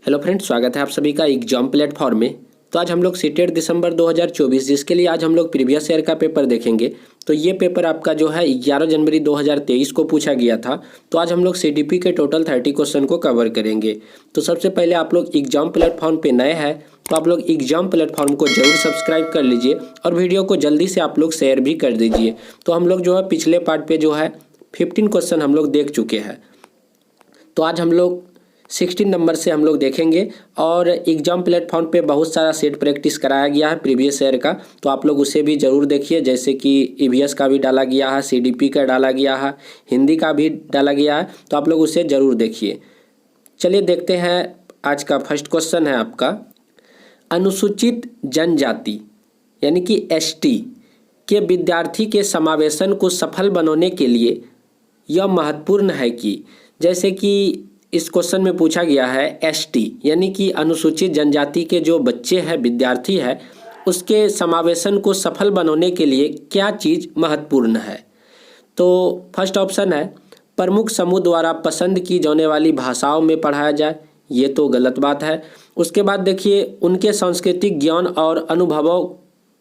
Hello friends, स्वागत है आप सभी का एग्जाम प्लेटफॉर्म में। तो आज हम लोग सीटेट दिसंबर 2024 जिसके लिए आज हम लोग प्रीवियस ईयर का पेपर देखेंगे। तो ये पेपर आपका जो है 11 जनवरी 2023 को पूछा गया था। तो आज हम लोग सीडीपी के टोटल 30 क्वेश्चन को कवर करेंगे। तो सबसे पहले आप लोग एग्जाम प्लेटफॉर्म पे नए हैं तो आप लोग एग्जाम प्लेटफॉर्म को जरूर सब्सक्राइब कर लीजिए और वीडियो को जल्दी से आप लोग शेयर भी कर दीजिए। तो हम लोग जो है पिछले पार्ट पे जो है 15 क्वेश्चन हम लोग देख चुके हैं। तो आज हम लोग 16 नंबर से हम लोग देखेंगे और एग्जाम प्लेटफॉर्म पे बहुत सारा सेट प्रैक्टिस कराया गया है प्रीवियस ईयर का। तो आप लोग उसे भी ज़रूर देखिए, जैसे कि ईवीएस का भी डाला गया है, सीडीपी का डाला गया है, हिंदी का भी डाला गया है। तो आप लोग उसे ज़रूर देखिए। चलिए देखते हैं। आज का फर्स्ट क्वेश्चन है आपका, अनुसूचित जनजाति यानी कि एसटी के विद्यार्थी के समावेशन को सफल बनाने के लिए यह महत्वपूर्ण है कि, जैसे कि इस क्वेश्चन में पूछा गया है एसटी यानी कि अनुसूचित जनजाति के जो बच्चे हैं, विद्यार्थी है, उसके समावेशन को सफल बनाने के लिए क्या चीज़ महत्वपूर्ण है। तो फर्स्ट ऑप्शन है प्रमुख समूह द्वारा पसंद की जाने वाली भाषाओं में पढ़ाया जाए। ये तो गलत बात है। उसके बाद देखिए उनके सांस्कृतिक ज्ञान और अनुभवों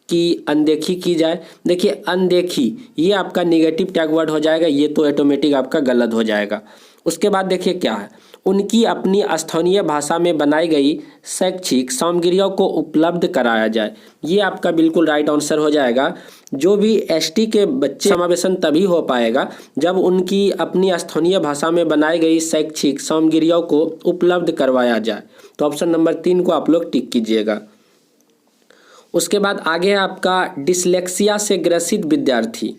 की अनदेखी की जाए। देखिए अनदेखी ये आपका नेगेटिव टैग वर्ड हो जाएगा, ये तो ऑटोमेटिक आपका गलत हो जाएगा। उसके बाद देखिए क्या है, उनकी अपनी स्थानीय भाषा में बनाई गई शैक्षिक सामग्रियों को उपलब्ध कराया जाए। ये आपका बिल्कुल राइट आंसर हो जाएगा। जो भी एसटी के बच्चे समावेशन तभी हो पाएगा जब उनकी अपनी स्थानीय भाषा में बनाई गई शैक्षिक सामग्रियों को उपलब्ध करवाया जाए। तो ऑप्शन नंबर 3 को आप लोग टिक कीजिएगा। उसके बाद आगे है आपका डिसलेक्सिया से ग्रसित विद्यार्थी।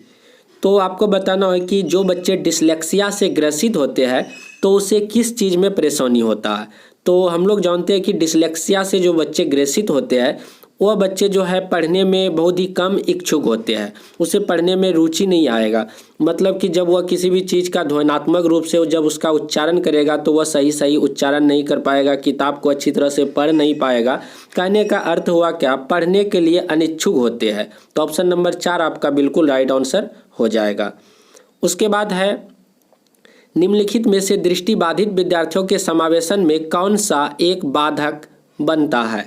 तो आपको बताना है कि जो बच्चे डिसलेक्सिया से ग्रसित होते हैं तो उसे किस चीज़ में परेशानी होता है। तो हम लोग जानते हैं कि डिसलेक्सिया से जो बच्चे ग्रसित होते हैं वह बच्चे जो है पढ़ने में बहुत ही कम इच्छुक होते हैं, उसे पढ़ने में रुचि नहीं आएगा। मतलब कि जब वह किसी भी चीज़ का ध्वन्यात्मक रूप से जब उसका उच्चारण करेगा तो वह सही उच्चारण नहीं कर पाएगा, किताब को अच्छी तरह से पढ़ नहीं पाएगा। कहने का अर्थ हुआ क्या, पढ़ने के लिए अनिच्छुक होते हैं। तो ऑप्शन नंबर 4 आपका बिल्कुल राइट आंसर हो जाएगा। उसके बाद है निम्नलिखित में से दृष्टिबाधित विद्यार्थियों के समावेशन में कौन सा एक बाधक बनता है।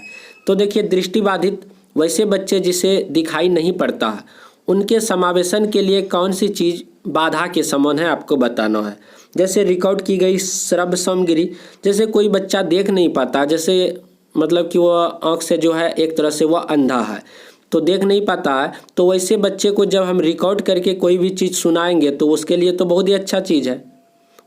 तो देखिए दृष्टिबाधित वैसे बच्चे जिसे दिखाई नहीं पड़ता है, उनके समावेशन के लिए कौन सी चीज़ बाधा के समान है आपको बताना है। जैसे रिकॉर्ड की गई श्रव्य सामग्री, जैसे कोई बच्चा देख नहीं पाता, जैसे मतलब कि वह आँख से जो है एक तरह से वह अंधा है तो देख नहीं पाता है, तो वैसे बच्चे को जब हम रिकॉर्ड करके कोई भी चीज़ सुनाएंगे तो उसके लिए तो बहुत ही अच्छा चीज़ है।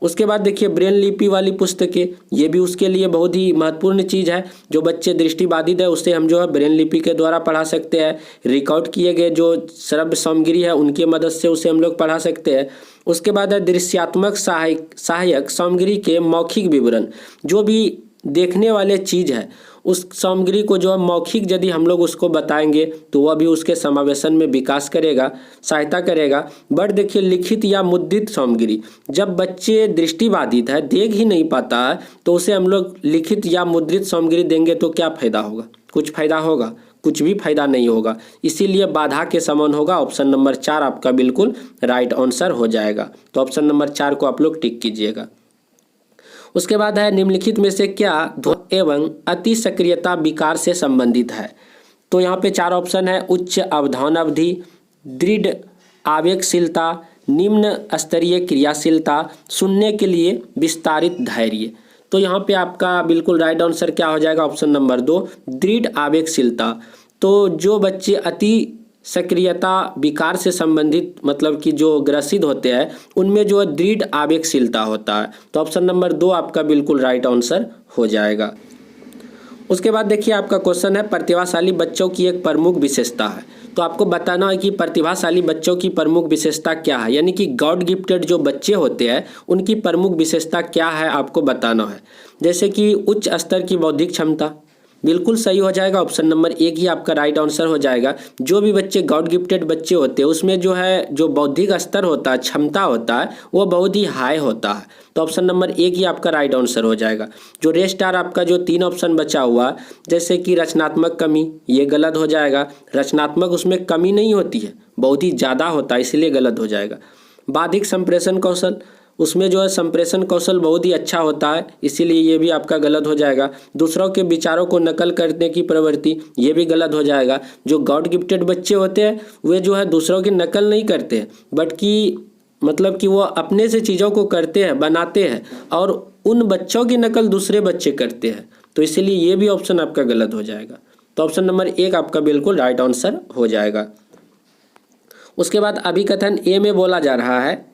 उसके बाद देखिए ब्रेन लिपि वाली पुस्तकें, ये भी उसके लिए बहुत ही महत्वपूर्ण चीज़ है। जो बच्चे दृष्टिबाधित है उसे हम जो है ब्रेन लिपि के द्वारा पढ़ा सकते हैं। रिकॉर्ड किए गए जो श्रव्य सामग्री है उनकी मदद से उसे हम लोग पढ़ा सकते हैं। उसके बाद है दृश्यात्मक सहायक सामग्री के मौखिक विवरण। जो भी देखने वाले चीज़ है उस सामग्री को जो है मौखिक यदि हम लोग उसको बताएंगे तो वह भी उसके समावेशन में विकास करेगा, सहायता करेगा। बट देखिए लिखित या मुद्रित सामग्री, जब बच्चे दृष्टिबाधित है, देख ही नहीं पाता है, तो उसे हम लोग लिखित या मुद्रित सामग्री देंगे तो क्या फ़ायदा होगा, कुछ फ़ायदा होगा, कुछ भी फायदा नहीं होगा। इसीलिए बाधा के समान होगा। ऑप्शन नंबर 4 आपका बिल्कुल राइट आंसर हो जाएगा। तो ऑप्शन नंबर 4 को आप लोग टिक कीजिएगा। उसके बाद है निम्नलिखित में से क्या एवं अति सक्रियता विकार से संबंधित है। तो यहाँ पे 4 ऑप्शन है, उच्च अवधान अवधि, दृढ़ आवेगशीलता, निम्न स्तरीय क्रियाशीलता, सुनने के लिए विस्तारित धैर्य। तो यहाँ पे आपका बिल्कुल राइट आंसर क्या हो जाएगा, ऑप्शन नंबर 2 दृढ़ आवेगशीलता। तो जो बच्चे अति सक्रियता विकार से संबंधित मतलब कि जो ग्रसित होते हैं उनमें जो दृढ़ आवेगशीलता होता है। तो ऑप्शन नंबर 2 आपका बिल्कुल राइट आंसर हो जाएगा। उसके बाद देखिए आपका क्वेश्चन है प्रतिभाशाली बच्चों की एक प्रमुख विशेषता है। तो आपको बताना है कि प्रतिभाशाली बच्चों की प्रमुख विशेषता क्या है, यानी कि गॉड गिफ्टेड जो बच्चे होते हैं उनकी प्रमुख विशेषता क्या है आपको बताना है। जैसे कि उच्च स्तर की बौद्धिक क्षमता, बिल्कुल सही हो जाएगा। ऑप्शन नंबर 1 ही आपका राइट आंसर हो जाएगा। जो भी बच्चे गॉड गिफ्टेड बच्चे होते हैं उसमें जो है जो बौद्धिक स्तर होता है, क्षमता होता है, वो बहुत ही हाई होता है। तो ऑप्शन नंबर 1 ही आपका राइट आंसर हो जाएगा। जो रेस्ट आर आपका जो 3 ऑप्शन बचा हुआ, जैसे कि रचनात्मक कमी, ये गलत हो जाएगा। रचनात्मक उसमें कमी नहीं होती है, बहुत ही ज़्यादा होता है, इसलिए गलत हो जाएगा। बाधिक संप्रेषण कौशल, उसमें जो है संप्रेषण कौशल बहुत ही अच्छा होता है, इसीलिए ये भी आपका गलत हो जाएगा। दूसरों के विचारों को नकल करने की प्रवृत्ति, ये भी गलत हो जाएगा। जो गॉड गिफ्टेड बच्चे होते हैं वे जो है दूसरों की नकल नहीं करते हैं, बट कि मतलब कि वो अपने से चीज़ों को करते हैं, बनाते हैं, और उन बच्चों की नकल दूसरे बच्चे करते हैं, तो इसीलिए ये भी ऑप्शन आपका गलत हो जाएगा। तो ऑप्शन नंबर 1 आपका बिल्कुल राइट आंसर हो जाएगा। उसके बाद अभिकथन ए में बोला जा रहा है,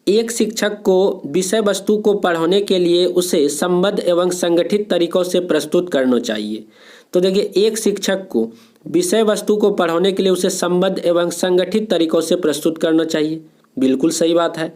एक शिक्षक को विषय वस्तु को पढ़ाने के लिए उसे संबद्ध एवं संगठित तरीकों से प्रस्तुत करना चाहिए। तो देखिए, एक शिक्षक को विषय वस्तु को पढ़ाने के लिए उसे संबद्ध एवं संगठित तरीकों से प्रस्तुत करना चाहिए, बिल्कुल सही बात है।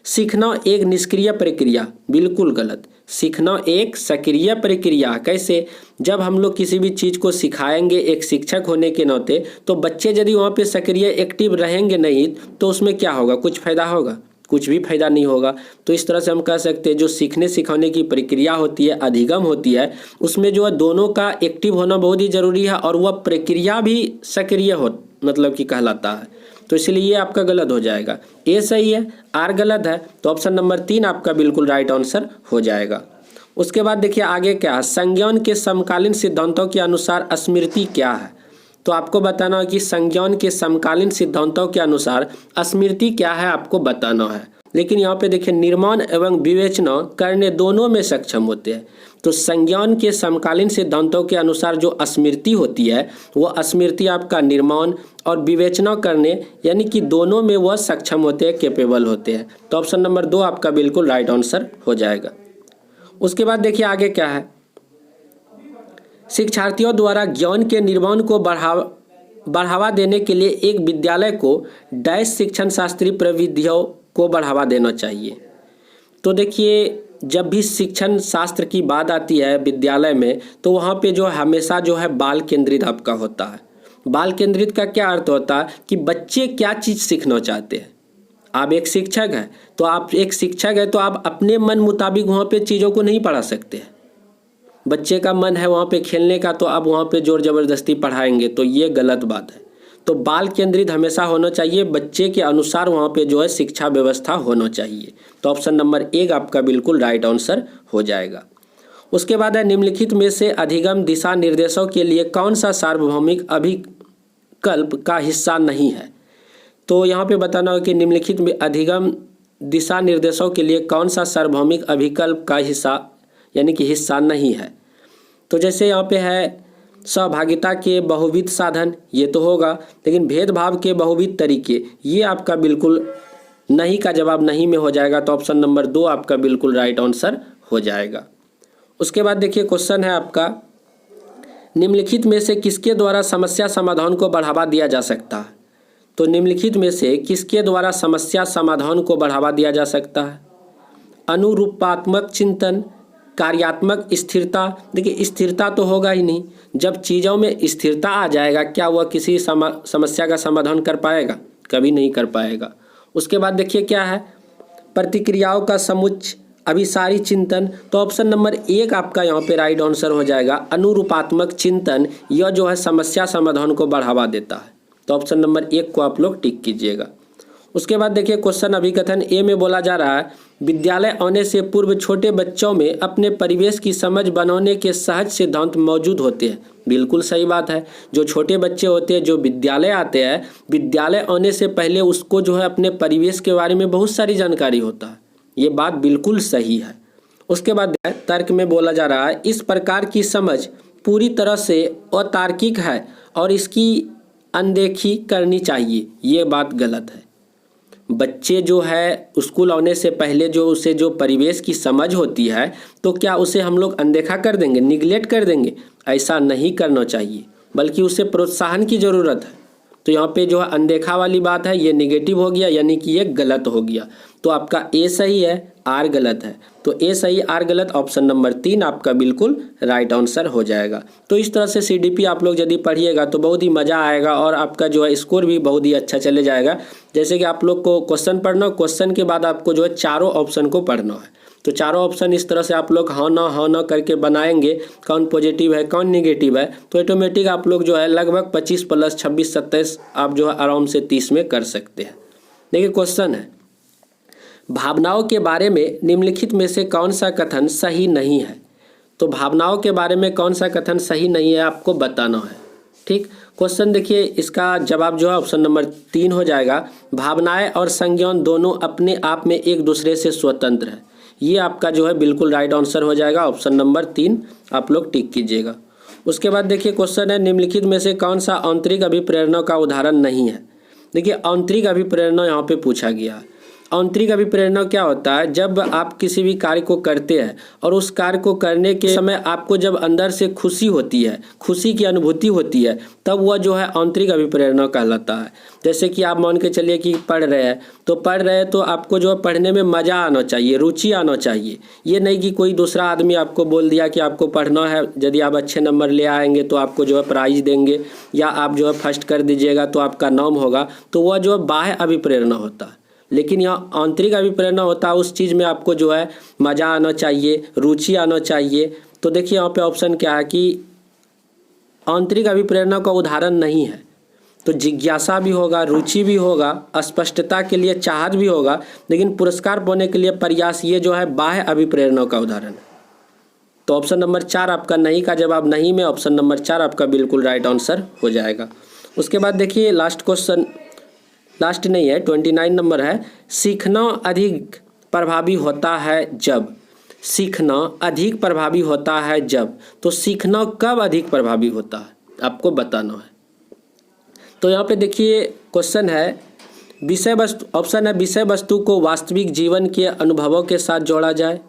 सीखना एक निष्क्रिय प्रक्रिया, बिल्कुल गलत। सीखना एक सक्रिय प्रक्रिया। कैसे? जब हम लोग किसी भी चीज़ को सिखाएंगे एक शिक्षक होने के नाते, तो बच्चे यदि वहाँ पे सक्रिय एक्टिव रहेंगे नहीं तो उसमें क्या होगा? कुछ फायदा होगा? कुछ भी फायदा नहीं होगा। तो इस तरह से हम कह सकते हैं जो सीखने सिखाने की प्रक्रिया होती है, अधिगम होती है, उसमें जो है दोनों का एक्टिव होना बहुत ही जरूरी है, और वह प्रक्रिया भी सक्रिय हो मतलब कि कहलाता है। तो इसलिए ये आपका गलत हो जाएगा। ए सही है, आर गलत है, तो ऑप्शन नंबर 3 आपका बिल्कुल राइट आंसर हो जाएगा। उसके बाद देखिए आगे क्या है, संज्ञान के समकालीन सिद्धांतों के अनुसार स्मृति क्या है। तो आपको बताना है कि संज्ञान के समकालीन सिद्धांतों के अनुसार स्मृति क्या है, आपको बताना है। लेकिन यहाँ पे देखिए, निर्माण एवं विवेचना करने दोनों में सक्षम होते हैं। तो संज्ञान के समकालीन सिद्धांतों के अनुसार जो स्मृति होती है, वो स्मृति आपका निर्माण और विवेचना करने यानी कि दोनों में वह सक्षम होते हैं, कैपेबल होते हैं। तो ऑप्शन नंबर 2 आपका बिल्कुल राइट आंसर हो जाएगा। उसके बाद देखिए आगे क्या है, शिक्षार्थियों द्वारा ज्ञान के निर्माण को बढ़ावा देने के लिए एक विद्यालय को डैश शिक्षण शास्त्रीय प्रविधियों को बढ़ावा देना चाहिए। तो देखिए, जब भी शिक्षण शास्त्र की बात आती है विद्यालय में, तो वहाँ पे जो हमेशा जो है बाल केंद्रित आपका होता है। बाल केंद्रित का क्या अर्थ होता है कि बच्चे क्या चीज़ सीखना चाहते हैं। आप एक शिक्षक हैं, तो आप अपने मन मुताबिक वहाँ पे चीज़ों को नहीं पढ़ा सकते हैं। बच्चे का मन है वहाँ पे खेलने का, तो आप वहाँ पे जोर ज़बरदस्ती पढ़ाएंगे, तो ये गलत बात है। तो बाल केंद्रित हमेशा होना चाहिए, बच्चे के अनुसार वहाँ पे जो है शिक्षा व्यवस्था होना चाहिए। तो ऑप्शन नंबर 1 आपका बिल्कुल राइट आंसर हो जाएगा। उसके बाद है, निम्नलिखित में से अधिगम दिशा निर्देशों के लिए कौन सा सार्वभौमिक अभिकल्प का हिस्सा नहीं है। तो यहाँ पे बताना हो कि निम्नलिखित में अधिगम दिशा निर्देशों के लिए कौन सा सार्वभौमिक अभिकल्प का हिस्सा यानी कि हिस्सा नहीं है। तो जैसे यहाँ पे है सहभागिता के बहुविध साधन, ये तो होगा, लेकिन भेदभाव के बहुविध तरीके, ये आपका बिल्कुल नहीं का जवाब नहीं में हो जाएगा। तो ऑप्शन नंबर 2 आपका बिल्कुल राइट आंसर हो जाएगा। उसके बाद देखिए क्वेश्चन है आपका, निम्नलिखित में से किसके द्वारा समस्या समाधान को बढ़ावा दिया जा सकता है। तो निम्नलिखित में से किसके द्वारा समस्या समाधान को बढ़ावा दिया जा सकता है। अनुरूपात्मक चिंतन, कार्यात्मक स्थिरता। देखिए, स्थिरता तो होगा ही नहीं। जब चीज़ों में स्थिरता आ जाएगा, क्या वह किसी समस्या का समाधान कर पाएगा? कभी नहीं कर पाएगा। उसके बाद देखिए क्या है, प्रतिक्रियाओं का समुच्चय, अभिसारी चिंतन। तो ऑप्शन नंबर 1 आपका यहाँ पे राइट आंसर हो जाएगा। अनुरूपात्मक चिंतन यह जो है समस्या समाधान को बढ़ावा देता है। तो ऑप्शन नंबर 1 को आप लोग टिक कीजिएगा। उसके बाद देखिए क्वेश्चन अभिकथन ए में बोला जा रहा है, विद्यालय आने से पूर्व छोटे बच्चों में अपने परिवेश की समझ बनाने के सहज सिद्धांत मौजूद होते हैं। बिल्कुल सही बात है। जो छोटे बच्चे होते हैं, जो विद्यालय आते हैं, विद्यालय आने से पहले उसको जो है अपने परिवेश के बारे में बहुत सारी जानकारी होता है। ये बात बिल्कुल सही है। उसके बाद तर्क में बोला जा रहा है, इस प्रकार की समझ पूरी तरह से अतार्किक है और इसकी अनदेखी करनी चाहिए। ये बात गलत है। बच्चे जो है स्कूल आने से पहले जो उसे जो परिवेश की समझ होती है, तो क्या उसे हम लोग अनदेखा कर देंगे, निगलेक्ट कर देंगे? ऐसा नहीं करना चाहिए, बल्कि उसे प्रोत्साहन की ज़रूरत है। तो यहाँ पे जो है अनदेखा वाली बात है, ये निगेटिव हो गया, यानी कि ये गलत हो गया। तो आपका ए सही है, आर गलत है। तो ए सही, आर गलत, ऑप्शन नंबर 3 आपका बिल्कुल राइट आंसर हो जाएगा। तो इस तरह से सीडीपी आप लोग यदि पढ़िएगा तो बहुत ही मज़ा आएगा और आपका जो है स्कोर भी बहुत ही अच्छा चले जाएगा। जैसे कि आप लोग को क्वेश्चन पढ़ना, क्वेश्चन के बाद आपको जो है चारों ऑप्शन को पढ़ना है। तो चारों ऑप्शन इस तरह से आप लोग हाँ ना करके बनाएंगे, कौन पॉजिटिव है कौन निगेटिव है, तो ऑटोमेटिक आप लोग जो है लगभग 25 + 26 27 आप जो है आराम से 30 में कर सकते हैं। देखिए क्वेश्चन है, भावनाओं के बारे में निम्नलिखित में से कौन सा कथन सही नहीं है। तो भावनाओं के बारे में कौन सा कथन सही नहीं है आपको बताना है। ठीक, क्वेश्चन देखिए, इसका जवाब जो है ऑप्शन नंबर 3 हो जाएगा। भावनाएं और संज्ञान दोनों अपने आप में एक दूसरे से स्वतंत्र है। ये आपका जो है बिल्कुल राइट आंसर हो जाएगा, ऑप्शन नंबर 3 आप लोग टिक कीजिएगा। उसके बाद देखिए क्वेश्चन है, निम्नलिखित में से कौन सा आंतरिक अभिप्रेरणा का उदाहरण नहीं है। देखिए आंतरिक अभिप्रेरणा यहाँ पे पूछा गया है। आंतरिक अभिप्रेरणा क्या होता है, जब आप किसी भी कार्य को करते हैं और उस कार्य को करने के समय आपको जब अंदर से खुशी होती है, खुशी की अनुभूति होती है, तब वह जो है आंतरिक अभिप्रेरणा कहलाता है। जैसे कि आप मान के चलिए कि पढ़ रहे हैं, तो पढ़ रहे हैं तो आपको जो है पढ़ने में मज़ा आना चाहिए, रुचि आना चाहिए। ये नहीं कि कोई दूसरा आदमी आपको बोल दिया कि आपको पढ़ना है, यदि आप अच्छे नंबर ले आएंगे तो आपको जो है प्राइज़ देंगे, या आप जो है फर्स्ट कर दीजिएगा तो आपका नाम होगा। तो वह जो है बाह्य अभिप्रेरणा होता है। लेकिन यहाँ आंतरिक अभिप्रेरणा होता है, उस चीज़ में आपको जो है मज़ा आना चाहिए, रुचि आना चाहिए। तो देखिए यहाँ पे ऑप्शन क्या है कि आंतरिक अभिप्रेरणा का उदाहरण नहीं है। तो जिज्ञासा भी होगा, रुचि भी होगा, अस्पष्टता के लिए चाहत भी होगा, लेकिन पुरस्कार पाने के लिए प्रयास, ये जो है बाह्य अभिप्रेरणा का उदाहरण है। तो ऑप्शन नंबर 4 आपका नहीं का जवाब नहीं में ऑप्शन नंबर 4 आपका बिल्कुल राइट आंसर हो जाएगा। उसके बाद देखिए लास्ट क्वेश्चन, लास्ट नहीं है, 29 नंबर है। सीखना अधिक प्रभावी होता है जब, सीखना अधिक प्रभावी होता है जब, तो सीखना कब अधिक प्रभावी होता है आपको बताना है। तो यहाँ पे देखिए क्वेश्चन है, विषय वस्तु, ऑप्शन है विषय वस्तु को वास्तविक जीवन के अनुभवों के साथ जोड़ा जाए,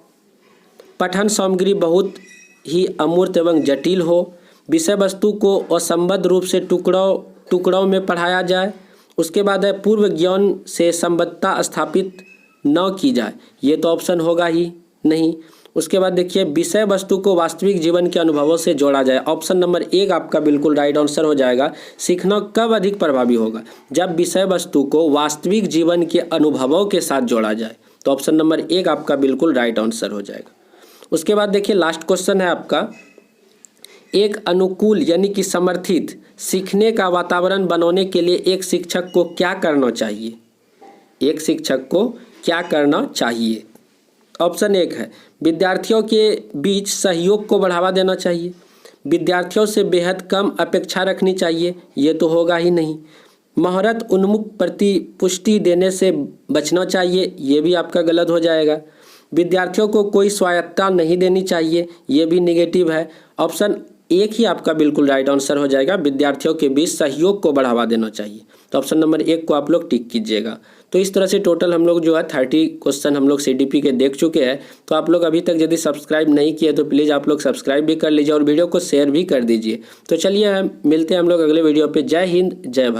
पठन सामग्री बहुत ही अमूर्त एवं जटिल हो, विषय वस्तु को असंबद्ध रूप से टुकड़ों में पढ़ाया जाए। उसके बाद है पूर्व ज्ञान से संबद्धता स्थापित न की जाए, ये तो ऑप्शन होगा ही नहीं। उसके बाद देखिए विषय वस्तु को वास्तविक जीवन के अनुभवों से जोड़ा जाए, ऑप्शन नंबर 1 आपका बिल्कुल राइट आंसर हो जाएगा। सीखना कब अधिक प्रभावी होगा, जब विषय वस्तु को वास्तविक जीवन के अनुभवों के साथ जोड़ा जाए, तो ऑप्शन नंबर 1 आपका बिल्कुल राइट आंसर हो जाएगा। उसके बाद देखिए लास्ट क्वेश्चन है आपका, एक अनुकूल यानी कि समर्थित सीखने का वातावरण बनाने के लिए एक शिक्षक को क्या करना चाहिए, एक शिक्षक को क्या करना चाहिए। ऑप्शन 1 है विद्यार्थियों के बीच सहयोग को बढ़ावा देना चाहिए, विद्यार्थियों से बेहद कम अपेक्षा रखनी चाहिए, ये तो होगा ही नहीं, महारत उन्मुख प्रतिपुष्टि देने से बचना चाहिए, ये भी आपका गलत हो जाएगा, विद्यार्थियों को कोई स्वायत्तता नहीं देनी चाहिए, ये भी नेगेटिव है। ऑप्शन 1 ही आपका बिल्कुल राइट आंसर हो जाएगा, विद्यार्थियों के बीच सहयोग को बढ़ावा देना चाहिए। तो ऑप्शन नंबर 1 को आप लोग टिक कीजिएगा। तो इस तरह से टोटल हम लोग जो है 30 क्वेश्चन हम लोग CDP के देख चुके हैं। तो आप लोग अभी तक यदि सब्सक्राइब नहीं किए तो प्लीज़ आप लोग सब्सक्राइब भी कर लीजिए और वीडियो को शेयर भी कर दीजिए। तो चलिए मिलते हैं हम लोग अगले वीडियो पे। जय हिंद, जय भारत।